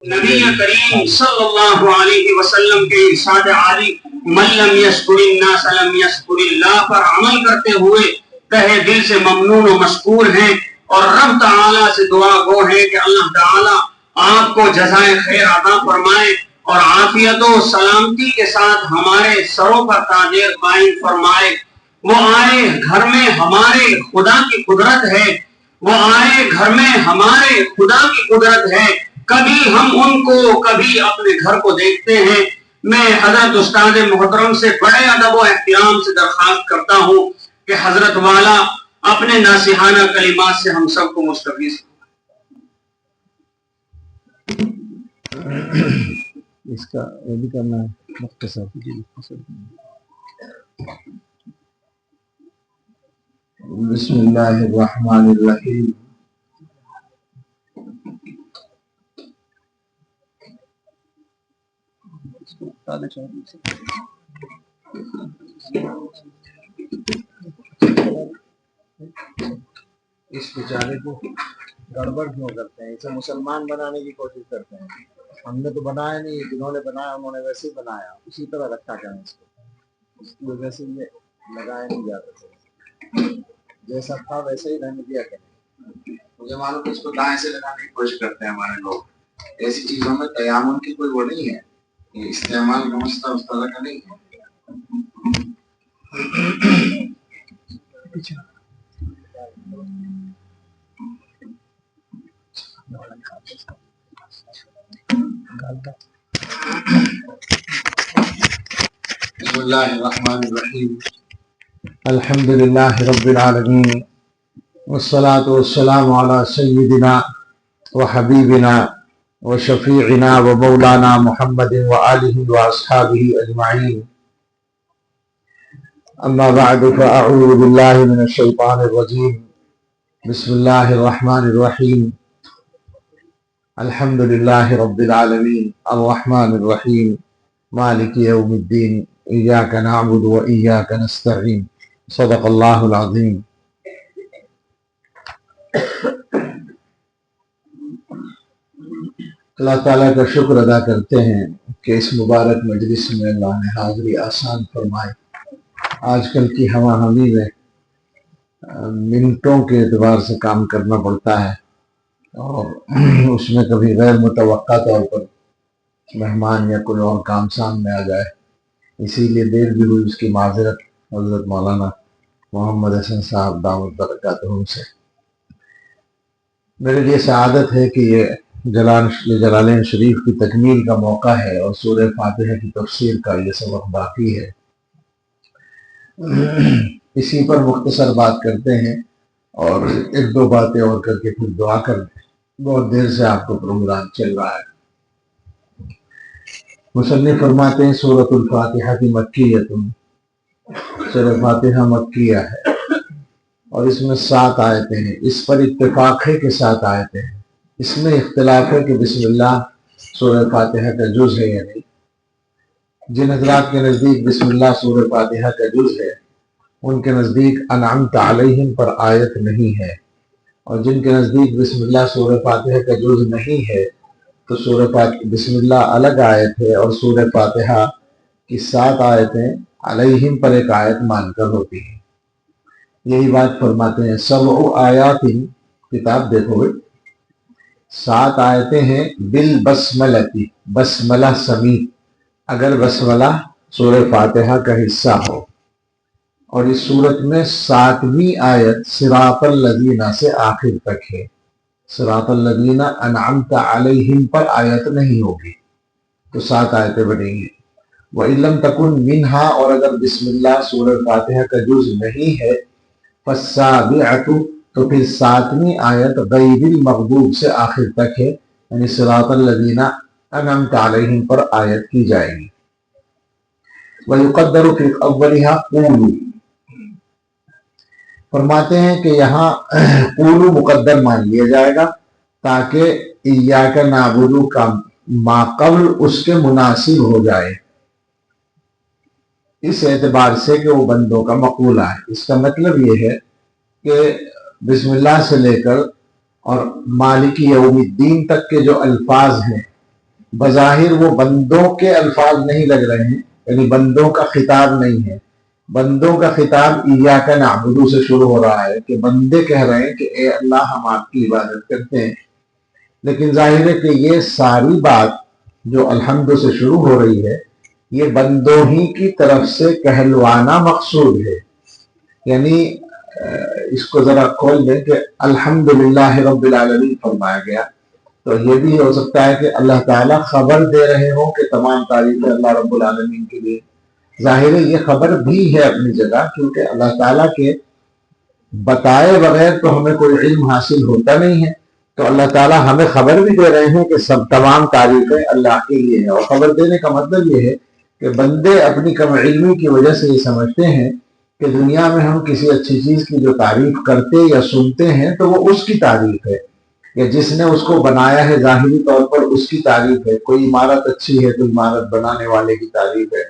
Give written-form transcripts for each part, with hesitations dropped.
نبی کریم صلی اللہ علیہ وسلم کے ارشاد عالی من لم یشکر الناس لم یشکر اللہ پر عمل کرتے ہوئے تہہ دل سے ممنون و مشکور ہیں، اور رب تعالیٰ سے دعا گو ہے کہ اللہ تعالیٰ آپ کو جزائے خیر عطا فرمائے اور عافیت و سلامتی کے ساتھ ہمارے سروں پر تاج قائم فرمائے۔ وہ آئے گھر میں ہمارے خدا کی قدرت ہے، وہ آئے گھر میں ہمارے خدا کی قدرت ہے، کبھی ہم ان کو کبھی اپنے گھر کو دیکھتے ہیں۔ میں حضرت استاد محترم سے بڑے ادب و احترام سے درخواست کرتا ہوں کہ حضرت والا اپنے ناصحانہ کلمات سے ہم سب کو مستفیض اس کا وہ بھی کرنا ہے مختصر۔ بسم اللہ الرحمن الرحیم۔ اس بیچارے کو گڑبڑ کیوں کرتے ہیں؟ اسے مسلمان بنانے کی کوشش کرتے ہیں۔ ہم نے تو بنایا نہیں، جنہوں نے بنایا انہوں نے ویسے ہی بنایا، اسی طرح رکھا کریں اس کو۔ اس کی وجہ سے یہ لگایا نہیں جاتا تھا، جیسا تھا ویسے ہی رہنے دیا کریں۔ مجھے معلوم ہے اس کو دائیں سے لگانے کی کوشش کرتے ہیں ہمارے لوگ۔ ایسی چیزوں میں تیامن کی کوئی وہ نہیں ہے، یہ استعمال کا مسئلہ اس طرح کا نہیں ہے۔ بسم اللہ الرحمن الرحیم۔ الحمد للہ رب العالمین، والصلاة والسلام علی سیدنا وحبیبنا وشفیعنا ومولانا محمد وآلہ واصحابہ اجمعین۔ اما بعد فاعوذ باللہ من الشیطان الرجیم۔ بسم اللہ الرحمن الرحیم۔ الحمد للہ رب العالمین، الرحمن الرحیم، مالک یوم الدین، ایاک نعبد و ایاک نستعین، صدق اللہ العظیم۔ اللہ تعالیٰ کا شکر ادا کرتے ہیں کہ اس مبارک مجلس میں اللہ نے حاضری آسان فرمائی۔ آج کل کی ہوا ہمی میں منٹوں کے اعتبار سے کام کرنا پڑتا ہے، اور اس میں کبھی غیر متوقع طور پر مہمان یا کوئی اور کام سامنے آ جائے، اسی لیے دیر بھی ہوئی، اس کی معذرت حضرت مولانا محمد حسن صاحب دامت برکاتہم سے۔ میرے لیے سعادت ہے کہ یہ جلالین شریف کی تکمیل کا موقع ہے اور سورہ فاتحہ کی تفسیر کا یہ سبق باقی ہے۔ اسی پر مختصر بات کرتے ہیں اور ایک دو باتیں اور کر کے پھر دعا کر دیں۔ بہت دیر سے آپ کو پروگرام چل رہا ہے۔ مصنف فرماتے ہیں سورۃ الفاتحہ کی مکیۃ، سورۃ فاتحہ مکیہ ہے اور اس میں 7 آیتیں ہیں۔ اس پر اتفاق ہے کہ 7 آیتیں ہیں، اس میں اختلاف ہے کہ بسم اللہ سورۃ فاتحہ کا جز ہے یا نہیں۔ جن حضرات کے نزدیک بسم اللہ سورۃ فاتحہ کا جز ہے، ان کے نزدیک انعمت علیہم پر آیت نہیں ہے، اور جن کے نزدیک بسم اللہ سورۃ فاتحہ کا جز نہیں ہے تو بسم اللہ الگ آیت ہے، اور سورۃ فاتحہ کی 7 آیتیں علیہم پر ایک آیت مان کر ہوتی ہیں۔ یہی بات فرماتے ہیں 7 آیات، کتاب دیکھو گے 7 آیتیں ہیں بالبسملتی، بسملہ سمیت، اگر بسملہ سورۃ فاتحہ کا حصہ ہو، اور اس صورت میں 7ویں آیت صراط الذین سے آخر تک ہے۔ صراط الذین انعمت علیہم پر آیت نہیں ہوگی، تو 7 آیتیں بنیں گی۔ وَإِن لَمْ تَكُنْ مِنْهَا، اور اگر بسم اللہ سورۃ فاتحہ کا جز نہیں ہے، فَالسَّابِعَةُ، تو پھر 7ویں آیت غیر المغضوب سے آخر تک ہے، یعنی صراط الذین انعمت علیہم پر آیت کی جائے گی۔ وَيُقَدَّرُ فِي أَوَّلِهَا قُولُوا، فرماتے ہیں کہ یہاں قولو مقدر مان لیا جائے گا تاکہ ایاک نعبد کا ما قبل اس کے مناسب ہو جائے، اس اعتبار سے کہ وہ بندوں کا مقولہ ہے۔ اس کا مطلب یہ ہے کہ بسم اللہ سے لے کر اور مالک یوم الدین تک کے جو الفاظ ہیں بظاہر وہ بندوں کے الفاظ نہیں لگ رہے ہیں، یعنی بندوں کا خطاب نہیں ہے. بندوں کا خطاب ایاک نعبد سے شروع ہو رہا ہے کہ بندے کہہ رہے ہیں کہ اے اللہ ہم آپ کی عبادت کرتے ہیں. لیکن ظاہر ہے کہ یہ ساری بات جو الحمد سے شروع ہو رہی ہے یہ بندوں ہی کی طرف سے کہلوانا مقصود ہے. یعنی اس کو ذرا کھول دیں کہ الحمدللہ رب العالمین فرمایا گیا تو یہ بھی ہو سکتا ہے کہ اللہ تعالیٰ خبر دے رہے ہوں کہ تمام تعریفیں اللہ رب العالمین کے لیے. ظاہر ہے یہ خبر بھی ہے اپنی جگہ، کیونکہ اللہ تعالیٰ کے بتائے بغیر تو ہمیں کوئی علم حاصل ہوتا نہیں ہے. تو اللہ تعالیٰ ہمیں خبر بھی دے رہے ہیں کہ سب تمام تعریفیں اللہ کے لیے ہیں. اور خبر دینے کا مطلب یہ ہے کہ بندے اپنی کم علمی کی وجہ سے یہ سمجھتے ہیں کہ دنیا میں ہم کسی اچھی چیز کی جو تعریف کرتے یا سنتے ہیں تو وہ اس کی تعریف ہے، یا جس نے اس کو بنایا ہے ظاہری طور پر اس کی تعریف ہے. کوئی عمارت اچھی ہے تو عمارت بنانے والے کی تعریف ہے،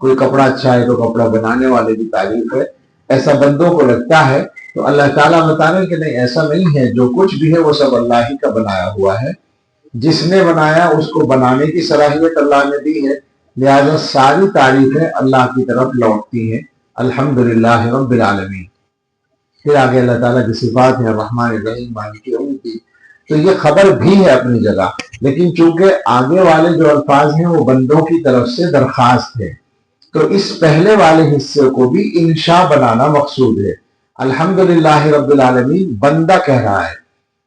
کوئی کپڑا اچھا ہے تو کپڑا بنانے والے کی تعریف ہے. ایسا بندوں کو لگتا ہے. تو اللہ تعالیٰ بتا رہے ہیں کہ نہیں، ایسا نہیں ہے. جو کچھ بھی ہے وہ سب اللہ ہی کا بنایا ہوا ہے. جس نے بنایا اس کو بنانے کی صلاحیت اللہ نے دی ہے، لہذا ساری تعریفیں اللہ کی طرف لوٹتی ہیں. الحمدللہ رب العالمین. پھر آگے اللہ تعالیٰ کی صفات ہے الرحمن الرحیم مالک یوم الدین. تو یہ خبر بھی ہے اپنی جگہ، لیکن چونکہ آگے والے جو الفاظ ہیں وہ بندوں کی طرف سے درخواست ہے تو اس پہلے والے حصے کو بھی انشاء بنانا مقصود ہے. الحمدللہ رب العالمین بندہ کہہ رہا ہے.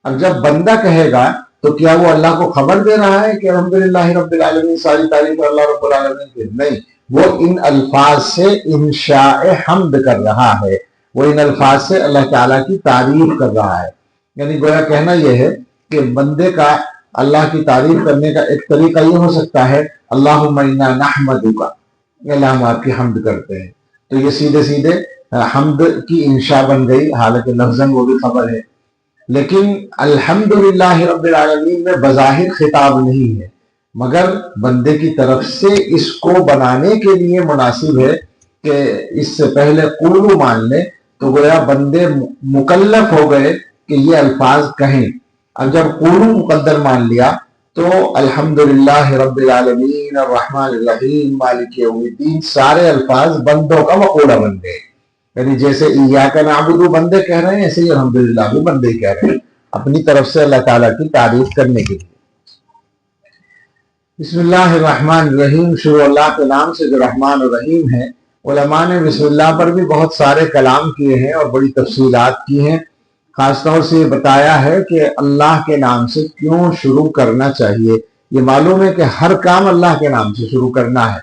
اب جب بندہ کہے گا تو کیا وہ اللہ کو خبر دے رہا ہے کہ الحمدللہ رب العالمین ساری تعریف اللہ رب العالمین کی؟ نہیں، وہ ان الفاظ سے انشاء حمد کر رہا ہے. وہ ان الفاظ سے اللہ تعالیٰ کی تعریف کر رہا ہے. یعنی گویا کہنا یہ ہے کہ بندے کا اللہ کی تعریف کرنے کا ایک طریقہ یہ ہو سکتا ہے اللہم انا نحمدک، اللہ ہم آپ کی حمد کرتے ہیں. تو یہ سیدھے سیدھے حمد کی انشاء بن گئی، حالانکہ لفظاً وہ بھی خبر ہے. لیکن الحمدللہ رب العالمین میں بظاہر خطاب نہیں ہے، مگر بندے کی طرف سے اس کو بنانے کے لیے مناسب ہے کہ اس سے پہلے قولو مان لیں تو گویا بندے مکلف ہو گئے کہ یہ الفاظ کہیں. اب جب قولو مقدر مان لیا تو الحمدللہ رب العالمین الرحمن الرحیم مالک یوم الدین سارے الفاظ بندوں کا مقولہ بن گئے. یعنی جیسے ایاک نعبد بندے کہہ رہے ہیں، ایسے ہی الحمدللہ بھی بندے کہہ رہے ہیں اپنی طرف سے اللہ تعالیٰ کی تعریف کرنے کے لیے. بسم اللہ الرحمن الرحیم. شروع اللہ کے نام سے جو رحمان الرحیم ہے. علماء نے بسم اللہ پر بھی بہت سارے کلام کیے ہیں اور بڑی تفصیلات کی ہیں. خاص طور سے یہ بتایا ہے کہ اللہ کے نام سے کیوں شروع کرنا چاہیے. یہ معلوم ہے کہ ہر کام اللہ کے نام سے شروع کرنا ہے،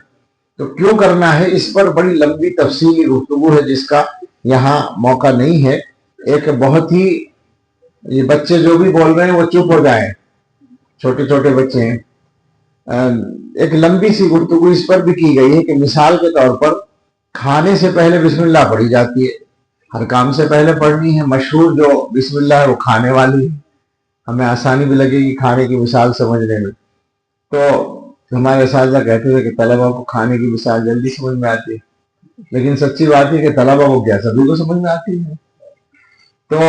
تو کیوں کرنا ہے اس پر بڑی لمبی تفصیلی گفتگو ہے جس کا یہاں موقع نہیں ہے. ایک بہت ہی، یہ بچے جو بھی بول رہے ہیں وہ چپ ہو جائیں، چھوٹے چھوٹے بچے ہیں. ایک لمبی سی گفتگو اس پر بھی کی گئی ہے کہ مثال کے طور پر کھانے سے پہلے بسم اللہ پڑھی جاتی ہے. ہر کام سے پہلے پڑھنی ہے. مشہور جو بسم اللہ ہے وہ کھانے والی ہے. ہمیں آسانی بھی لگے گی کھانے کی مثال سمجھنے میں. تو ہمارے اساتذہ کہتے تھے کہ طلبہ کو کھانے کی مثال جلدی سمجھ میں آتی ہے، لیکن سچی بات ہے کہ طلبہ کو کیا سبھی کو سمجھ میں آتی ہے. تو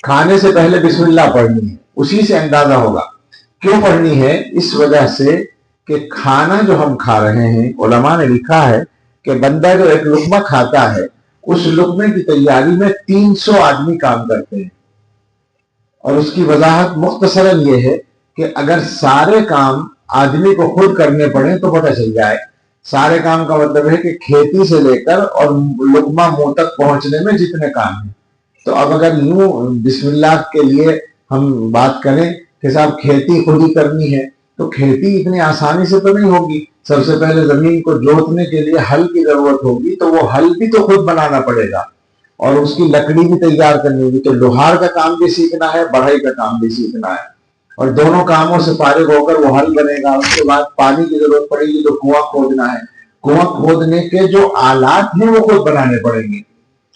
کھانے سے پہلے بسم اللہ پڑھنی ہے. اسی سے اندازہ ہوگا کیوں پڑھنی ہے. اس وجہ سے کہ کھانا جو ہم کھا رہے ہیں، علماء نے لکھا ہے کہ بندہ جو ایک لقمہ کھاتا ہے اس لقمے کی تیاری میں 300 آدمی کام کرتے ہیں. اور اس کی وضاحت مختصراً یہ ہے کہ اگر سارے کام آدمی کو خود کرنے پڑیں تو پتہ چل جائے. سارے کام کا مطلب ہے کہ کھیتی سے لے کر اور لقمہ منہ تک پہنچنے میں جتنے کام ہیں. تو اب اگر یوں بسم اللہ کے لیے ہم بات کریں کہ صاحب کھیتی خود ہی کرنی ہے تو کھیتی اتنی آسانی سے تو نہیں ہوگی. سب سے پہلے زمین کو جوتنے کے لیے ہل کی ضرورت ہوگی، تو وہ ہل بھی تو خود بنانا پڑے گا اور اس کی لکڑی بھی تیار کرنی ہوگی. تو لوہار کا کام بھی سیکھنا ہے، بڑھئی کا کام بھی سیکھنا ہے، اور دونوں کاموں سے فارغ ہو کر وہ ہل بنے گا. اس کے بعد پانی کی ضرورت پڑے گی تو کنواں کھودنا ہے. کنواں کھودنے کے جو آلات ہیں وہ خود بنانے پڑیں گے.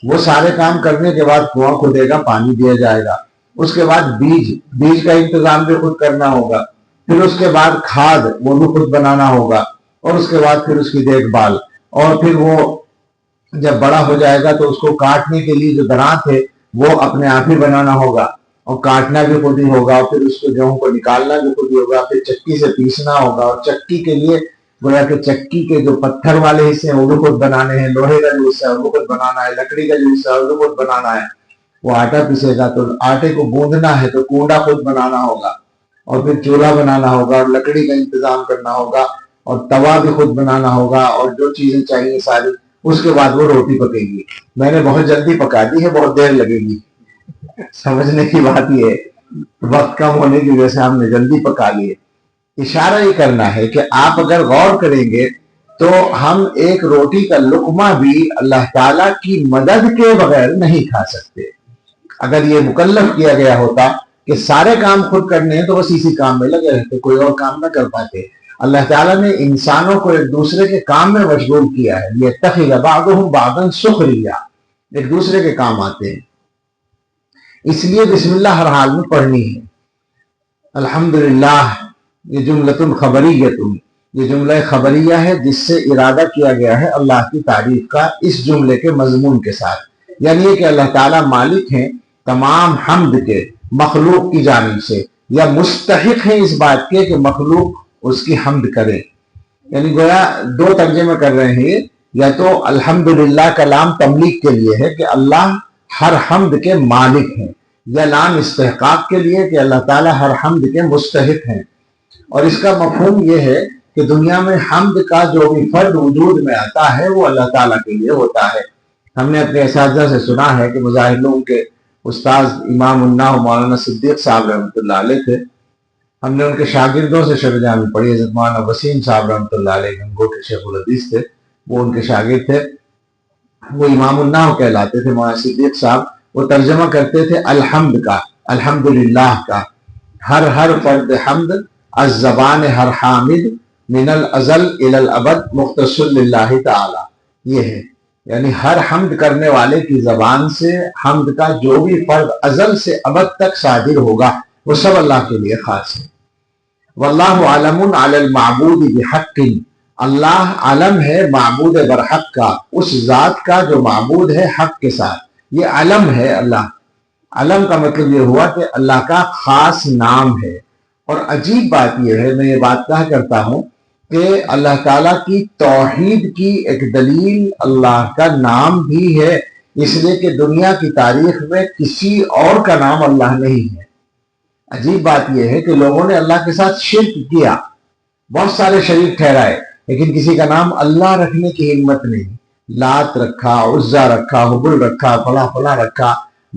وہ سارے کام کرنے کے بعد کنواں کھودے گا، پانی دیا جائے گا. اس کے بعد بیج کا انتظام بھی خود کرنا ہوگا. پھر اس کے بعد کھاد وہ بھی خود بنانا ہوگا. اور اس کے بعد پھر اس کی دیکھ بھال. اور پھر وہ جب بڑا ہو جائے گا تو اس کو کاٹنے کے لیے جو درانت ہے وہ اپنے آپ ہی بنانا ہوگا. اور کاٹنا بھی خود ہی ہوگا، اور پھر اس کو گیہوں کو نکالنا بھی خود ہی ہوگا، پھر چکی سے پیسنا ہوگا، اور چکی کے لیے گویا کہ چکی کے جو پتھر والے حصے ہیں وہ بھی خود بنانے ہیں، لوہے کا جو حصہ ہے وہ خود بنانا ہے، لکڑی کا جو حصہ ہے وہ بھی خود بنانا ہے۔ وہ آٹا پیسے گا تو آٹے کو گوندنا ہے تو کونڈا خود بنانا ہوگا، اور پھر چولہا بنانا ہوگا، اور لکڑی کا انتظام کرنا ہوگا، اور توا بھی خود بنانا ہوگا، اور جو چیزیں چاہیے ساری، اس کے بعد وہ روٹی پکے گی۔ میں نے بہت جلدی پکا دی ہے، بہت دیر لگے گی۔ سمجھنے کی بات یہ ہے، وقت کم ہونے کی وجہ سے ہم نے جلدی پکا لیے۔ اشارہ یہ کرنا ہے کہ آپ اگر غور کریں گے تو ہم ایک روٹی کا لقمہ بھی اللہ تعالیٰ کی مدد کے بغیر نہیں کھا سکتے۔ اگر یہ مکلف کیا گیا ہوتا کہ سارے کام خود کرنے ہیں تو بس اسی کام میں لگے رہتے، کوئی اور کام نہ کر پاتے۔ اللہ تعالیٰ نے انسانوں کو ایک دوسرے کے کام میں مشغول کیا ہے، لِيَتَّخِذَ بَعْضُهُم بَعْضًا سُخْرِيًّا، ایک دوسرے کے کام آتے ہیں۔ اس لیے بسم اللہ ہر حال میں پڑھنی ہے۔ الحمدللہ یہ جملۃ خبریۃ، یہ جملہ خبریہ ہے جس سے ارادہ کیا گیا ہے اللہ کی تعریف کا اس جملے کے مضمون کے ساتھ، یعنی یہ کہ اللہ تعالیٰ مالک ہیں تمام حمد کے مخلوق کی جانب سے، یا مستحق ہیں اس بات کے کہ مخلوق اس کی حمد کرے۔ یعنی گویا دو ترجمے کر رہے ہیں، یا تو الحمدللہ کا لام تملیک کے لیے ہے کہ اللہ ہر حمد کے مالک ہیں، یا لام استحقاق کے لیے کہ اللہ تعالیٰ ہر حمد کے مستحق ہیں۔ اور اس کا مفہوم یہ ہے کہ دنیا میں حمد کا جو بھی فرد وجود میں آتا ہے وہ اللہ تعالیٰ کے لیے ہوتا ہے۔ ہم نے اپنے اساتذہ سے سنا ہے کہ مظاہروں کے استاذ امام النحو مولانا صدیق صاحب رحمۃ اللہ علیہ تھے۔ ہم نے ان کے شاگردوں سے شرح جامی پڑھی، حضرت مولانا وسیم صاحب رحمۃ اللہ علیہ گنگوٹے شیخ الحدیث تھے، وہ ان کے شاگرد تھے، وہ امام النحو کہلاتے تھے مولانا صدیق صاحب۔ وہ ترجمہ کرتے تھے الحمد کا، الحمدللہ کا، ہر فرد حمد، الزبان ہر حامد، من الازل الی الابد مختص للہ تعالی، یہ ہے یعنی ہر حمد کرنے والے کی زبان سے حمد کا جو بھی فرد ازل سے ابد تک صادر ہوگا وہ سب اللہ کے لیے خاص ہے۔ واللہ علم علی المعبود بحق، اللہ علم ہے معبود برحق کا، اس ذات کا جو معبود ہے حق کے ساتھ، یہ علم ہے اللہ۔ علم کا مطلب یہ ہوا کہ اللہ کا خاص نام ہے۔ اور عجیب بات یہ ہے، میں یہ بات کہا کرتا ہوں کہ اللہ تعالیٰ کی توحید کی ایک دلیل اللہ کا نام بھی ہے، اس لیے کہ دنیا کی تاریخ میں کسی اور کا نام اللہ نہیں ہے۔ عجیب بات یہ ہے کہ لوگوں نے اللہ کے ساتھ شرک کیا، بہت سارے شریک ٹھہرائے، لیکن کسی کا نام اللہ رکھنے کی ہمت نہیں۔ لات رکھا، عزا رکھا، حبل رکھا، فلاں فلاں رکھا،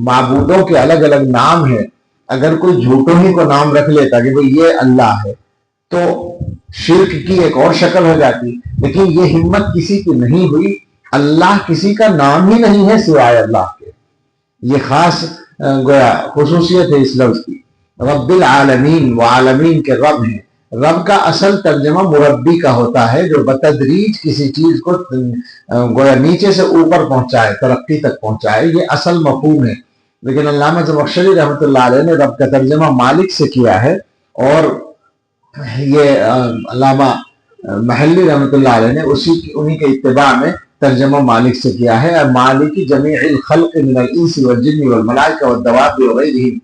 معبودوں کے الگ الگ نام ہیں۔ اگر کوئی جھوٹوں ہی کو نام رکھ لیتا کہ بھئی یہ اللہ ہے تو شرک کی ایک اور شکل ہو جاتی، لیکن یہ ہمت کسی کی نہیں ہوئی۔ اللہ کسی کا نام ہی نہیں ہے سوائے اللہ کے، یہ خاص گویا خصوصیت ہے اس لفظ کی۔ رب العالمین، وہ عالمین کے رب ہیں۔ رب کا اصل ترجمہ مربی کا ہوتا ہے، جو بتدریج کسی چیز کو گویا نیچے سے اوپر پہنچائے، ترقی تک پہنچائے، یہ اصل مفہوم ہے۔ لیکن علامہ زمخشری رحمۃ اللہ علیہ نے رب کا ترجمہ مالک سے کیا ہے، اور یہ علامہ محلی رحمۃ اللہ علیہ نے انہی کے اتباع میں ترجمہ مالک سے کیا ہے۔ مالک جمیع الخلق من الانس والجن والملائکہ والدواب وغیرہم،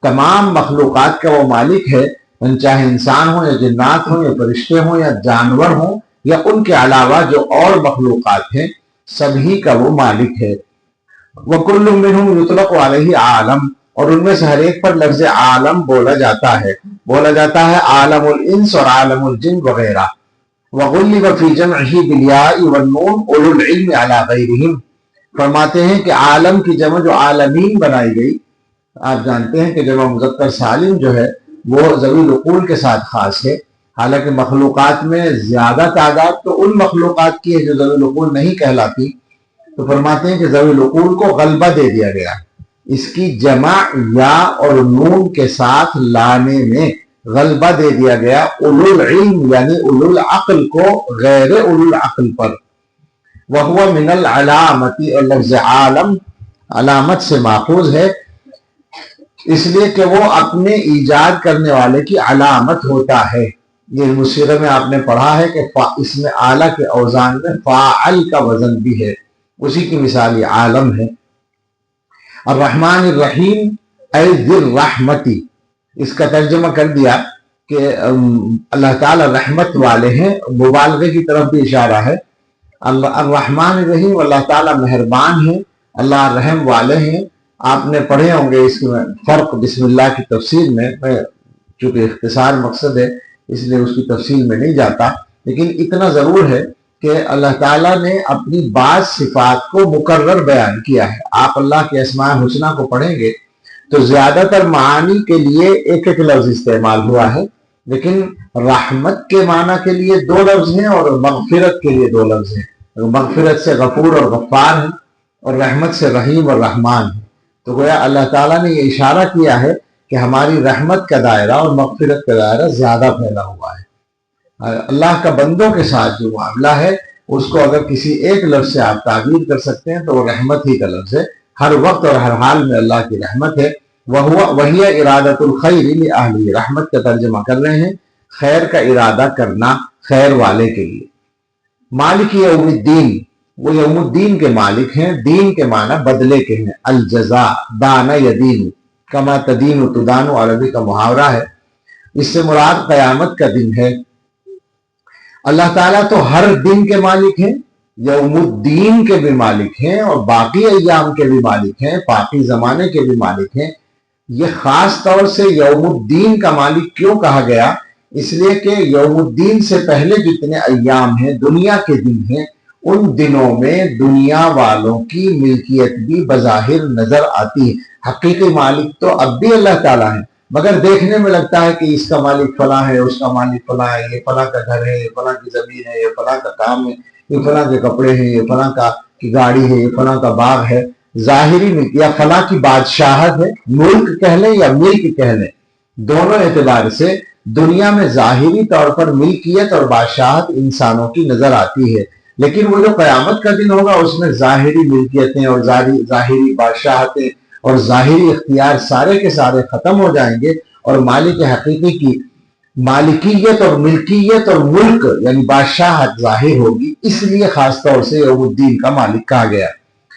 تمام مخلوقات کا وہ مالک ہے، چاہے انسان ہوں یا جنات ہوں یا فرشتے ہوں یا جانور ہوں یا ان کے علاوہ جو اور مخلوقات ہیں، سبھی کا وہ مالک ہے۔ وَكُلُّ مِنْهُمْ يُطْلَقُ عَلَيْهِ عالم، اور ان میں سے ہر ایک پر لفظ عالم بولا جاتا ہے عالم الانس اور عالم الجن وغیرہ۔ وَغُلِّبَ فِي جَمْعِهِ بِالْيَاءِ وَالنُّونِ أُولُو الْعِلْمِ عَلَى غَيْرِهِمْ، فرماتے ہیں کہ عالم کی جمع جو عالمین بنائی گئی، آپ جانتے ہیں کہ جمع مذکر سالم جو ہے وہ ذوی العقول کے ساتھ خاص ہے، حالانکہ مخلوقات میں زیادہ تعداد تو ان مخلوقات کی ہے جو ذوی العقول نہیں کہلاتی، تو فرماتے ہیں کہ ذوی العقول کو غلبہ دے دیا گیا، اس کی جمع یا اور نون کے ساتھ لانے میں غلبہ دے دیا گیا اولو العلم یعنی اولو العقل کو غیر اولو العقل پر۔ وَهُوَ مِنَ الْعَلَامَةِ، اور لفظ عالم علامت سے ماخوذ ہے، اس لیے کہ وہ اپنے ایجاد کرنے والے کی علامت ہوتا ہے۔ یہ مصیرہ میں آپ نے پڑھا ہے کہ اس میں اعلیٰ کے اوزان میں فاعل کا وزن بھی ہے، اسی کی مثال یہ عالم ہے۔ الرحمن الرحیم اے ذی رحمتی، اس کا ترجمہ کر دیا کہ اللہ تعالیٰ رحمت والے ہیں، مبالغے کی طرف بھی اشارہ ہے. الرحمن الرحیم، اللہ تعالیٰ مہربان ہیں، اللہ رحم والے ہیں. آپ نے پڑھے ہوں گے اس میں فرق بسم اللہ کی تفسیر میں، چونکہ اختصار مقصد ہے اس لیے اس کی تفصیل میں نہیں جاتا، لیکن اتنا ضرور ہے کہ اللہ تعالیٰ نے اپنی بعض صفات کو مکرر بیان کیا ہے. آپ اللہ کے اسماء الحسنہ کو پڑھیں گے تو زیادہ تر معانی کے لیے ایک ایک لفظ استعمال ہوا ہے، لیکن رحمت کے معنی کے لیے 2 لفظ ہیں اور مغفرت کے لیے 2 لفظ ہیں. مغفرت سے غفور اور غفار ہے، اور رحمت سے رحیم اور رحمان ہے. تو گویا اللہ تعالیٰ نے یہ اشارہ کیا ہے کہ ہماری رحمت کا دائرہ اور مغفرت کا دائرہ زیادہ پھیلا ہوا ہے. اللہ کا بندوں کے ساتھ جو معاملہ ہے اس کو اگر کسی ایک لفظ سے آپ تعبیر کر سکتے ہیں تو وہ رحمت ہی کا لفظ ہے. ہر وقت اور ہر حال میں اللہ کی رحمت ہے. وہی ارادۃ الخیر لأہلہ، رحمت کا ترجمہ کر رہے ہیں خیر کا ارادہ کرنا خیر والے کے لیے. مالک یوم الدین، وہ یوم الدین کے مالک ہیں. دین کے معنی بدلے کے ہیں. الجزاء، دان یدین کما تدین تدان، عربی کا محاورہ ہے. اس سے مراد قیامت کا دن ہے. اللہ تعالیٰ تو ہر دن کے مالک ہیں، یوم الدین کے بھی مالک ہیں، اور باقی ایام کے بھی مالک ہیں، باقی زمانے کے بھی مالک ہیں. یہ خاص طور سے یوم الدین کا مالک کیوں کہا گیا؟ اس لیے کہ یوم الدین سے پہلے جتنے ایام ہیں، دنیا کے دن ہیں، ان دنوں میں دنیا والوں کی ملکیت بھی بظاہر نظر آتی ہے. حقیقی مالک تو اب بھی اللہ تعالیٰ ہے، مگر دیکھنے میں لگتا ہے کہ اس کا مالک فلاں ہے، اس کا مالک فلاں ہے، یہ فلاں کا گھر ہے، یہ فلاں کی زمین ہے، یہ فلاں کا کام ہے، یہ فلاں کے کپڑے ہیں، یہ فلاں کی گاڑی ہے، یہ فلاں کا باغ ہے. ظاہری ملک یا فلاں کی بادشاہت ہے، ملک کہہ لیں یا ملک کہہ لیں، دونوں اعتبار سے دنیا میں ظاہری طور پر ملکیت اور بادشاہت انسانوں کی نظر آتی ہے. لیکن وہ جو قیامت کا دن ہوگا اس میں ظاہری ملکیتیں اور ظاہری بادشاہتیں اور ظاہری اختیار سارے کے سارے ختم ہو جائیں گے، اور مالک حقیقی کی مالکیت اور ملکیت اور ملک یعنی بادشاہت ظاہر ہوگی. اس لیے خاص طور سے یوم الدین کا مالک کہا گیا.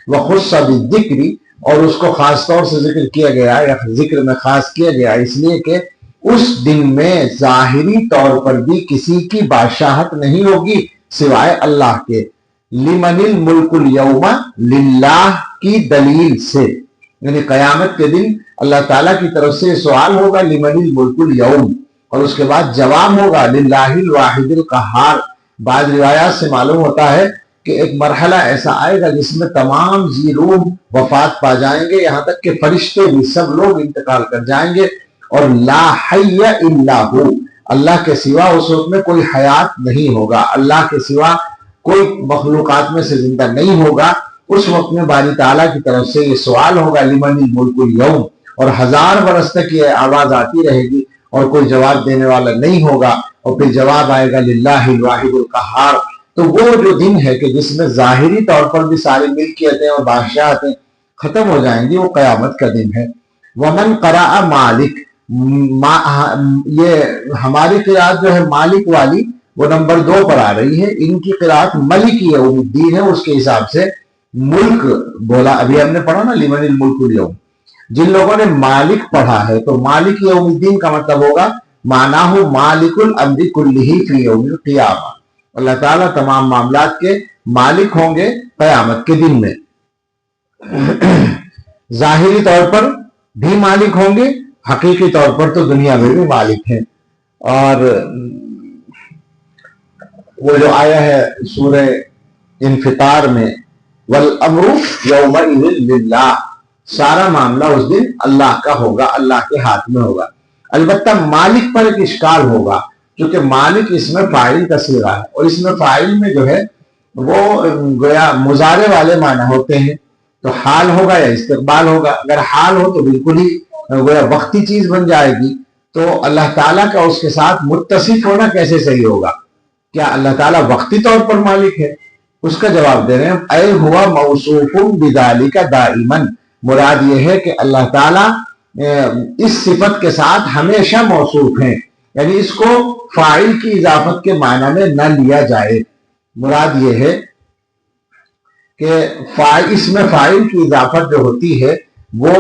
وخص بالذکر، اور اس کو خاص طور سے ذکر کیا گیا یا ذکر میں خاص کیا گیا اس لیے کہ اس دن میں ظاہری طور پر بھی کسی کی بادشاہت نہیں ہوگی سوائے اللہ کے. لمن الملک اليوم، للہ کی دلیل سے، یعنی قیامت کے دن اللہ تعالیٰ کی طرف سے سوال ہوگا لمن الملک اليوم، اور اس کے بعد جواب ہوگا للہ الواحد القہار. بعض روایات سے معلوم ہوتا ہے کہ ایک مرحلہ ایسا آئے گا جس میں تمام ذی روح وفات پا جائیں گے، یہاں تک کہ فرشتے بھی سب لوگ انتقال کر جائیں گے، اور لا حی الا ہو، اللہ کے سوا اس وقت میں کوئی حیات نہیں ہوگا، اللہ کے سوا کوئی مخلوقات میں سے زندہ نہیں ہوگا. اس وقت میں باری تعالیٰ کی طرف سے یہ سوال ہوگا لمن الملک اليوم، اور 1000 برس تک یہ آواز آتی رہے گی اور کوئی جواب دینے والا نہیں ہوگا، اور پھر جواب آئے گا للہ الواحد القہار. تو وہ جو دن ہے کہ جس میں ظاہری طور پر بھی ساری ملکیتیں اور بادشاہتیں ختم ہو جائیں گی، وہ قیامت کا دن ہے. ومن قرأ مالک، یہ ہماری قرأت جو ہے مالک والی وہ نمبر 2 پر آ رہی ہے. ان کی قرأت ملک یوم الدین ہے، اس کے حساب سے ملک بولا. ابھی ہم نے پڑھا نا لمن الملک اليوم. جن لوگوں نے مالک پڑھا ہے تو مالک یوم الدین کا مطلب ہوگا معناہ مالک الامر کلہ فی یوم القیامہ، اللہ تعالیٰ تمام معاملات کے مالک ہوں گے قیامت کے دن میں. ظاہری طور پر بھی مالک ہوں گے، حقیقی طور پر تو دنیا میں بھی مالک ہیں. اور وہ جو آیا ہے سورہ انفطار میں والامر یومئذ للہ، سارا معاملہ اس دن اللہ کا ہوگا، اللہ کے ہاتھ میں ہوگا. البتہ مالک پر ایک اشکال ہوگا کیونکہ مالک اس میں فاعل کا صیغہ ہے، اور اس میں فاعل میں جو ہے وہ گویا مضارع والے معنی ہوتے ہیں، تو حال ہوگا یا استقبال ہوگا. اگر حال ہو تو بالکل ہی گویا وقتی چیز بن جائے گی، تو اللہ تعالیٰ کا اس کے ساتھ متصف ہونا کیسے صحیح ہوگا؟ کیا اللہ تعالیٰ وقتی طور پر مالک ہے؟ اس کا جواب دے رہے ہیں اے ہوا موصوف بذالک دائما، مراد یہ ہے کہ اللہ تعالیٰ اس صفت کے ساتھ ہمیشہ موصوف ہیں، یعنی اس کو فاعل کی اضافت کے معنی میں نہ لیا جائے. مراد یہ ہے کہ اس میں فاعل کی اضافت جو ہوتی ہے وہ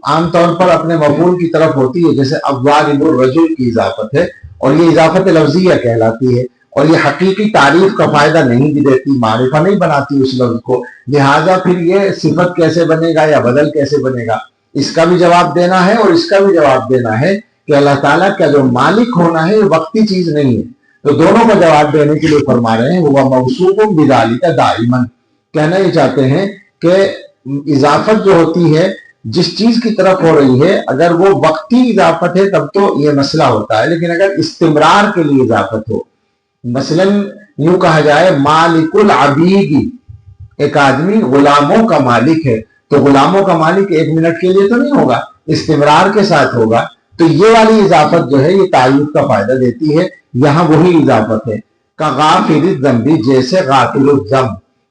عام طور پر اپنے مفعول کی طرف ہوتی ہے، جیسے الضارب الرجل کی اضافت ہے، اور یہ اضافت لفظیہ کہلاتی ہے، اور یہ حقیقی تعریف کا فائدہ نہیں بھی دیتی، معرفہ نہیں بناتی اس لفظ کو، لہٰذا پھر یہ صفت کیسے بنے گا یا بدل کیسے بنے گا، اس کا بھی جواب دینا ہے اور اس کا بھی جواب دینا ہے کہ اللہ تعالیٰ کا جو مالک ہونا ہے یہ وقتی چیز نہیں ہے۔ تو دونوں کا جواب دینے کے لیے فرما رہے ہیں وہ موصوف بذالک دائما، کہنا یہ چاہتے ہیں کہ اضافت جو ہوتی ہے جس چیز کی طرف ہو رہی ہے، اگر وہ وقتی اضافت ہے تب تو یہ مسئلہ ہوتا ہے، لیکن اگر استمرار کے لیے اضافت ہو، مثلا یوں کہا جائے مالک العبید، ایک آدمی غلاموں کا مالک ہے، تو غلاموں کا مالک 1 منٹ کے لیے تو نہیں ہوگا، استمرار کے ساتھ ہوگا، تو یہ والی اضافت جو ہے یہ تعریف کا فائدہ دیتی ہے، یہاں وہی اضافت ہے۔ کا غافر الذنب، جیسے غافر الذنب،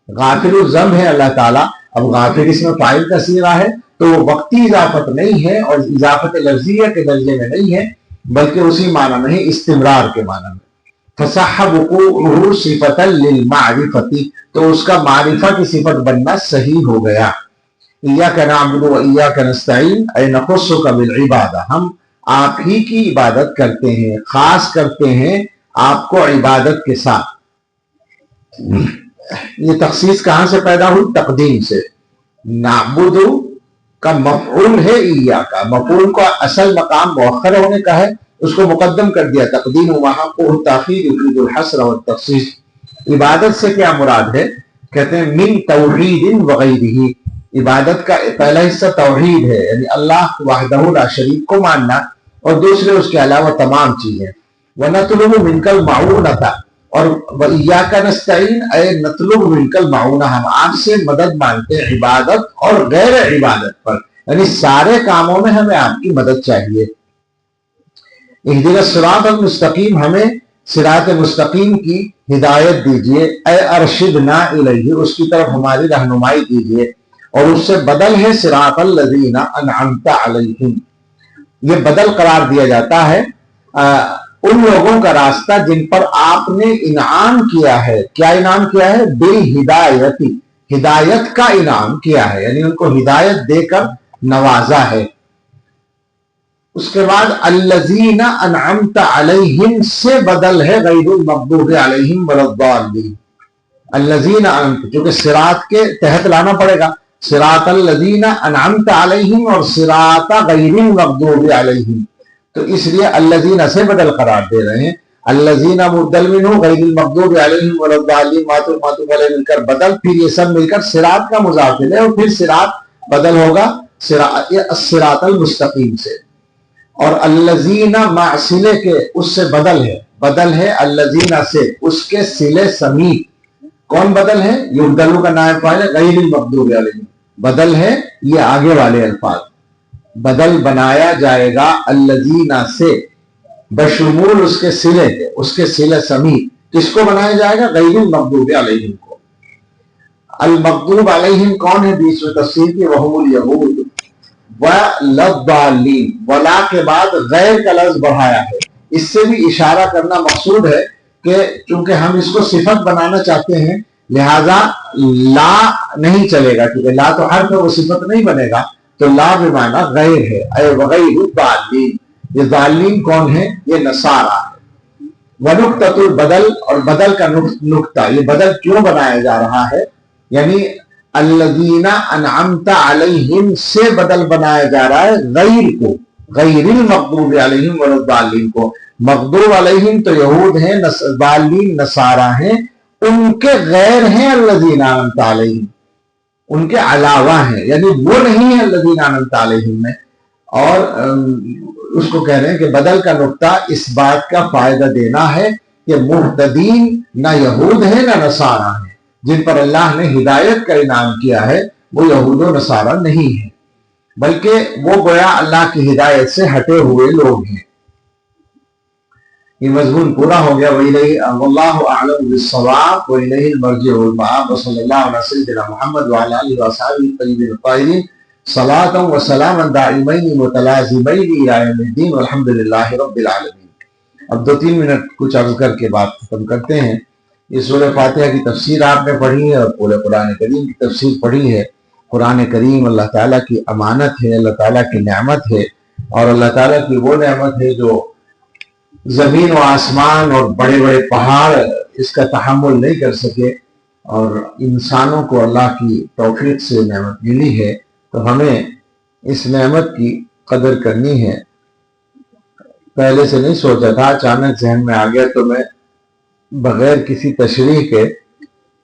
غافر الذنب ہے اللہ تعالیٰ، اب غافر اس میں فاعل کا صیغہ ہے تو وہ وقتی اضافت نہیں ہے اور اضافت لفظیہ کے درجے میں نہیں ہے، بلکہ اسی معنی میں ہے، استمرار کے معنی میں۔ فصح وقوعه صفۃ للمعرفۃ، تو اس کا معرفہ کی صفت بننا صحیح ہو گیا۔ ایاک نعبد و ایاک نستعین، اے نخصک بالعبادہ، ہم آپ ہی کی عبادت کرتے ہیں، خاص کرتے ہیں آپ کو عبادت کے ساتھ۔ یہ تخصیص کہاں سے پیدا ہوئی؟ تقدیم سے۔ نعبد کا مفعول ہے ایاک، مفعول کا اصل مقام مؤخر ہونے کا ہے، اس کو مقدم کر دیا، تقدیم وہاں کو تاخیر یفید الحصر والتخصیص۔ عبادت سے کیا مراد ہے؟ کہتے ہیں من توحید وغیرہ، عبادت کا پہلا حصہ توحید ہے، یعنی اللہ وحدہ لا شریک کو ماننا، اور دوسرے اس کے علاوہ تمام چیزیں۔ وَنَطْلُبُ مِنْكَ الْمَعُونَةَ، اور وَإِيَّاكَ نَسْتَعِينُ، اے نطلب مِنْكَ الْمَعُونَةَ، ہم آپ سے مدد مانگتے ہیں عبادت اور غیر عبادت پر، یعنی سارے کاموں میں ہمیں آپ کی مدد چاہیے۔ اہدنا الصراط المستقیم، ہمیں صراط مستقیم کی ہدایت دیجیے، اے ارشدنا الیہ، اس کی طرف ہماری رہنمائی دیجیے، اور اس سے بدل ہے صراط الذین انعمت علیہم، یہ بدل قرار دیا جاتا ہے ان لوگوں کا راستہ جن پر آپ نے انعام کیا ہے۔ کیا انعام کیا ہے؟ بالہدایت، ہدایت کا انعام کیا ہے، یعنی ان کو ہدایت دے کر نوازا ہے۔ اس کے بعد الذین انعمت علیہم سے بدل ہے غیر المغضوب علیہم ولا الضالین۔ الذین انعمت، چونکہ صراط کے تحت لانا پڑے گا، صراط الذین انعمت علیہم اور صراط غیر المغضوب علیہم، تو اس لیے الذین سے بدل قرار دے رہے ہیں۔ الذین مبدل منہ، غیر المغضوب علیہم ولا الضالین، معطوف علیہ مل کر بدل، پھر یہ سب مل کر صراط کا مضاف ہے، اور پھر صراط بدل ہوگا الصراط المستقیم سے۔ اور الذین مع صلے کے اس سے بدل ہے الذین سے، اس کے صلے سمیت۔ کون بدل ہے؟ یبدلو کا نائب فاعل ہے، غیر المغضوب علیہم، بدل ہے یہ آگے والے الفاظ، بدل بنایا جائے گا الذین سے بشمول اس کے صلے کے، اس کے صلے سمیت۔ کس کو بنایا جائے گا؟ غیر المغضوب علیہم کو۔ المغضوب علیہم کون ہے؟ بیچ میں تفسیر کی، وہم الیہود۔ وَلَضَّالِّينَ، ولا کے بعد غیر کا لفظ بڑھایا ہے، اس سے بھی اشارہ کرنا مقصود ہے کہ چونکہ ہم اس کو صفت بنانا چاہتے ہیں، لہذا لا نہیں چلے گا، کیونکہ لا تو حرف ہے، وہ صفت نہیں بنے گا، تو لا بمعنی غیر ہے، اے وغیر الضالین۔ یہ ضالین کون ہے؟ یہ نصارہ ہے۔ وَنُقْطَةُ البدل، اور بدل کا نقطہ، یہ بدل کیوں بنایا جا رہا ہے؟ یعنی الذین انعمت علیہم سے بدل بنایا جا رہا ہے غیر کو، غیر المغضوب علیہم ولا الضالین کو۔ مغضوب علیہم تو یہود ہیں، ضالین نصارہ ہیں، ان کے غیر ہیں الذین انعمت علیہم، ان کے علاوہ ہیں، یعنی وہ نہیں ہے الذین انعمت علیہم میں۔ اور اس کو کہہ رہے ہیں کہ بدل کا نقطہ اس بات کا فائدہ دینا ہے کہ مہتدین نہ یہود ہیں نہ نصارہ ہیں، جن پر اللہ نے ہدایت کا انعام کیا ہے وہ یہود و نصارہ نہیں ہیں، بلکہ وہ گویا اللہ کی ہدایت سے ہٹے ہوئے لوگ ہیں۔ یہ مضمون پورا ہو گیا۔ وَإِلَيْهِ وَاللَّهُ أَعْلَمُ بِالصَّوَابِ وَإِلَيْهِ الْمَرْجِعُ وَالْمَآبُ وَصَلَّى اللَّهُ عَلَى سَيِّدِنَا مُحَمَّدٍ وَعَلَى آلِهِ وَأَصْحَابِهِ الطَّيِّبِينَ الطَّاهِرِينَ صلاة وسلاما دائمین متلازمین الی یوم الدین والحمد للہ رب العالمین۔ اب 2-3 منٹ کچھ عرض کر کے بات ختم کرتے ہیں۔ یہ سورہ فاتحہ کی تفسیر آپ نے پڑھی ہے اور پورے قرآن کریم کی تفسیر پڑھی ہے، قرآن کریم اللہ تعالیٰ کی امانت ہے، اللہ تعالیٰ کی نعمت ہے، اور اللہ تعالیٰ کی وہ نعمت ہے جو زمین و آسمان اور بڑے بڑے پہاڑ اس کا تحمل نہیں کر سکے، اور انسانوں کو اللہ کی توفیق سے نعمت ملی ہے، تو ہمیں اس نعمت کی قدر کرنی ہے۔ پہلے سے نہیں سوچا تھا، اچانک ذہن میں آ گیا، تو میں بغیر کسی تشریح کے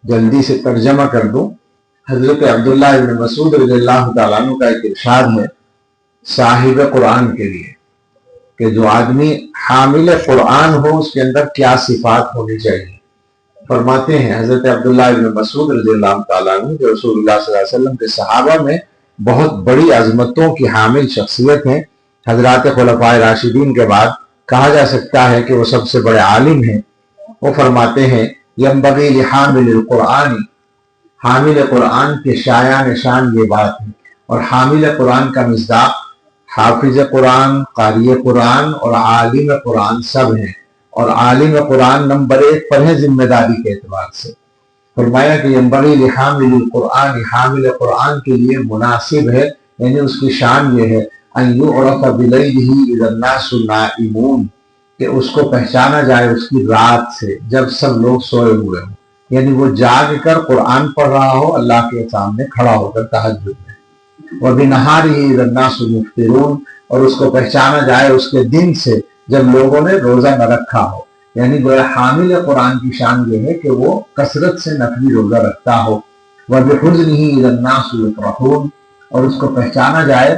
جلدی سے ترجمہ کر دوں۔ حضرت عبداللہ ابن مسعود رضی اللہ تعالیٰ عنہ کا ایک ارشاد ہے صاحب قرآن کے لیے کہ جو آدمی حامل قرآن ہو اس کے اندر کیا صفات ہونی چاہیے۔ فرماتے ہیں حضرت عبداللہ ابن مسعود رضی اللہ تعالیٰ عنہ جو رسول اللہ صلی اللہ علیہ وسلم کے صحابہ میں بہت بڑی عظمتوں کی حامل شخصیت ہیں، حضرات خلفائے راشدین کے بعد کہا جا سکتا ہے کہ وہ سب سے بڑے عالم ہیں۔ وہ فرماتے ہیں ینبغی لحامل القرآن، حامل قرآن کے شایان شان یہ بات ہے، اور حامل قرآن کا مصداق حافظ قرآن، قاری قرآن اور عالم قرآن سب ہیں، اور عالم قرآن نمبر 1 پر ہے ذمہ داری کے اعتبار سے۔ فرمایا کہ ینبغی لحامل القرآن، حامل قرآن کے لیے مناسب ہے، یعنی اس کی شان یہ ہے ان یعرف بلیلہ اذا الناس نائمون، کہ اس کو پہچانا جائے اس کی رات سے جب سب لوگ سوئے ہوئے ہوں، یعنی وہ جاگ کر قرآن پڑھ رہا ہو اللہ کے سامنے کھڑا ہو کر تہجد میں۔ وَبِنَهَارِهِ إِذَا النَّاسُ مُفْطِرُونَ، اور اس کو پہچانا جائے اس کے دن سے جب لوگوں نے روزہ نہ رکھا ہو، یعنی جو حامل قرآن کی شان یہ ہے کہ وہ کثرت سے نفلی روزہ رکھتا ہو۔ وَبِحُزْنِهِ إِذَا النَّاسُ يَفْرَحُونَ، اور اس کو پہچانا جائے